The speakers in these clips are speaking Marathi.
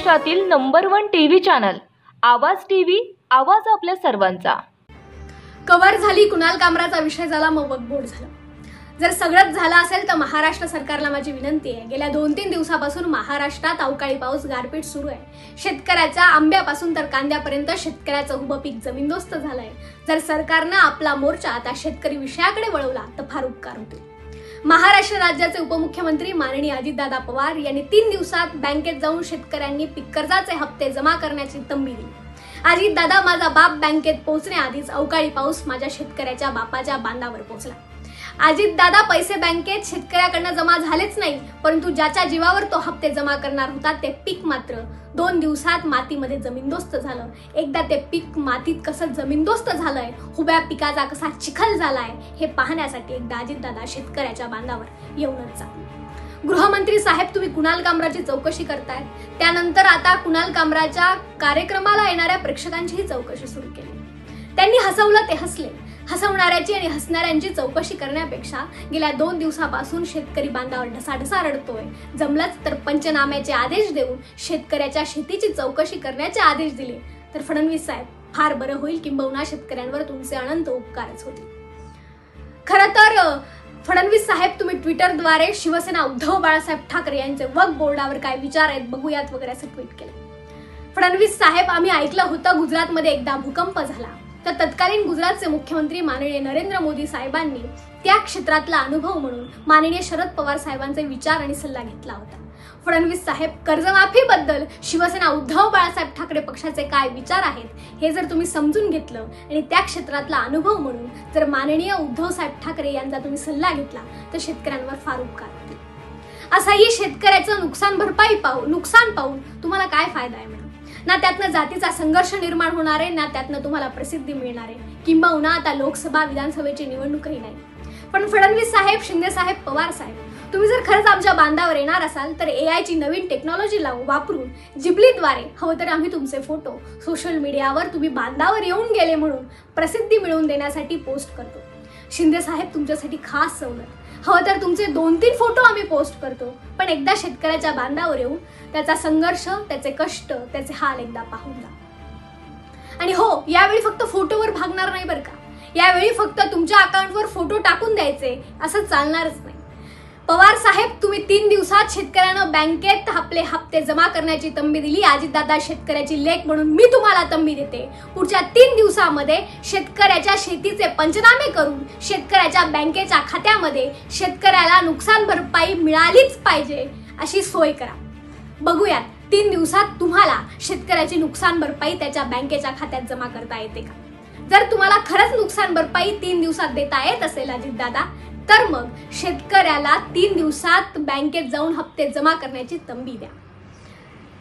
महाराष्ट्रातील नंबर 1 टीव्ही चॅनल आवाज टीव्ही, आवाज आपल्या सर्वांचा। कव्हर झाली कुणाल कामराचा विषय झाला, मग वकबोर्ड झालं। जर सगळंच झालं असेल तर महाराष्ट्र सरकारला माझी विनंती आहे, गेल्या 2-3 दिवसापासून महाराष्ट्रात अवकाळी पाऊस, गारपीट सुरू आहे। शेतकऱ्याच्या आंब्यापासून तर कांद्यापर्यंत शेतकऱ्याचं उभं पीक जमीनदोस्त झालंय। जर सरकारनं आपला मोर्चा आता शेतकरी विषयाकडे वळवला तर फार उपकार होतील। महाराष्ट्र राज्याचे उपमुख्यमंत्री माननीय अजितदादा पवार यांनी 3 दिवसात बँकेत जाऊन शेतकऱ्यांनी पीक कर्जाचे हप्ते जमा करण्याची तंबी दिली। अजितदादा, माझा बाप बँकेत पोहोचण्याआधीच अवकाळी पाऊस माझ्या शेतकऱ्याच्या बापाच्या बांधावर पोहोचला। अजितदादा, पैसे बँकेत शेतकऱ्याकडनं जमा झालेच नाही, परंतु ज्याच्या जीवावर तो हप्ते जमा करणार होता ते पीक मात्र 2 दिवसात मातीमध्ये जमीनदोस्त झालं। एकदा ते पीक मातीत कसं जमीनदोस्त झालंय, उभ्या पिकाचा कसा चिखल झालाय हे पाहण्यासाठी एकदा अजितदादा शेतकऱ्याच्या बांधावर येऊनच जा। गृहमंत्री साहेब, तुम्ही कुणाल कामराची चौकशी करताय, त्यानंतर आता कुणाल कामराच्या कार्यक्रमाला येणाऱ्या प्रेक्षकांचीही चौकशी सुरू केली। त्यांनी हसवलं ते हसले। हसवणाऱ्याची आणि हसणाऱ्यांची चौकशी करण्यापेक्षा गेल्या 2 दिवसापासून शेतकरी बांधावर ढसाढसा रडतोय। जमलंच तर पंचनाम्याचे आदेश देऊन शेतकऱ्याच्या शेतीची चौकशी करण्याचे आदेश दिले तर फडणवीस साहेब फार बरं होईल, किंबहुना शेतकऱ्यांवर तुमचे अनंत उपकारच होतील। खरं तर फडणवीस साहेब, तुम्ही ट्विटरद्वारे शिवसेना उद्धव बाळासाहेब ठाकरे यांचे वक्फ बोर्डावर काय विचार आहेत बघूयात वगैरे असं ट्विट केलं। फडणवीस साहेब, आम्ही ऐकलं होतं गुजरातमध्ये एकदा भूकंप झाला तर तत्कालीन गुजरातचे मुख्यमंत्री माननीय नरेंद्र मोदी साहेबांनी त्या क्षेत्रातला अनुभव म्हणून माननीय शरद पवार साहेबांचे विचार आणि सल्ला घेतला होता। फडणवीस साहेब, कर्जमाफीबद्दल शिवसेना उद्धव बाळासाहेब ठाकरे पक्षाचे काय विचार आहेत हे जर तुम्ही समजून घेतलं आणि त्या क्षेत्रातला अनुभव म्हणून जर माननीय उद्धव साहेब ठाकरे यांचा तुम्ही सल्ला घेतला तर शेतकऱ्यांवर फार उपकार होतील। असाही शेतकऱ्याचं नुकसान पाहून तुम्हाला काय फायदा आहे? ना त्यातनं जातीचा संघर्ष निर्माण होणार आहे, ना त्यातनं तुम्हाला प्रसिद्धी मिळणार आहे, किंबहुना आता लोकसभा विधानसभेची निवडणूकही नाही। पण फडणवीस साहेब, शिंदे साहेब, पवार साहेब, तुम्ही जर खरंच आमच्या बांधावर येणार असाल तर AI ची नवीन टेक्नॉलॉजी वापरून जिबलीद्वारे हवं तर आम्ही तुमचे फोटो सोशल मीडियावर तुम्ही बांधावर येऊन गेले म्हणून प्रसिद्धी मिळवून देण्यासाठी पोस्ट करतो। शिंदे साहेब, तुमच्यासाठी खास सवलत, हवं तर तुमचे 2-3 फोटो आम्ही पोस्ट करतो, पण एकदा शेतकऱ्याच्या बांधावर येऊन त्याचा संघर्ष, त्याचे कष्ट, त्याचे हाल एकदा पाहून जा। आणि हो, यावेळी फक्त फोटोवर भागणार नाही बरं का, यावेळी फक्त तुमच्या अकाउंटवर फोटो टाकून द्यायचे असं चालणारच नाही। पवार साहेब, तुम्ही 3 दिवसात शेतकऱ्यांना बँकेत आपले हप्ते जमा करण्याची तंबी दिली। अजितदादा, शेतकऱ्याची लेख म्हणून मी तुम्हाला तंबी देते, पुढच्या 3 दिवसामध्ये शेतकऱ्याच्या शेतीचे पंचनामे करून शेतकऱ्याच्या बँकेच्या खात्यामध्ये शेतकऱ्याला नुकसान भरपाई मिळालीच पाहिजे अशी सोय करा। बघूयात 3 दिवसात तुम्हाला शेतकऱ्याची नुकसान भरपाई त्याच्या बँकेच्या खात्यात जमा करता येते का? जर तुम्हाला खरंच नुकसान भरपाई 3 दिवसात देता येत असेल अजितदादा, तर मग शेतकऱ्याला 3 दिवसात बँकेत जाऊन हप्ते जमा करण्याची तंबी द्या।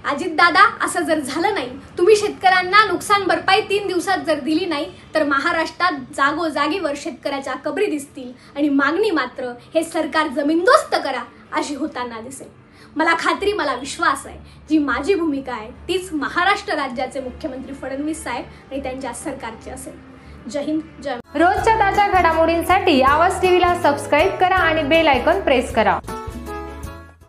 अजितदादा, असं जर झालं नाही, तुम्ही शेतकऱ्यांना नुकसान भरपाई 3 दिवसात जर दिली नाही तर महाराष्ट्रात जागोजागीवर शेतकऱ्याच्या कबरी दिसतील आणि मागणी मात्र हे सरकार जमीनदोस्त करा अशी होताना दिसेल। मला खात्री, मला विश्वास आहे, जी माझी भूमिका आहे तीच महाराष्ट्र राज्याचे मुख्यमंत्री फडणवीस साहेब आणि त्यांच्या सरकारची असेल। जय हिंद, जय। रोजच्या ताज्या घडामोडींसाठी आवाज टीव्हीला सबस्क्राईब करा आणि बेल आयकॉन प्रेस करा।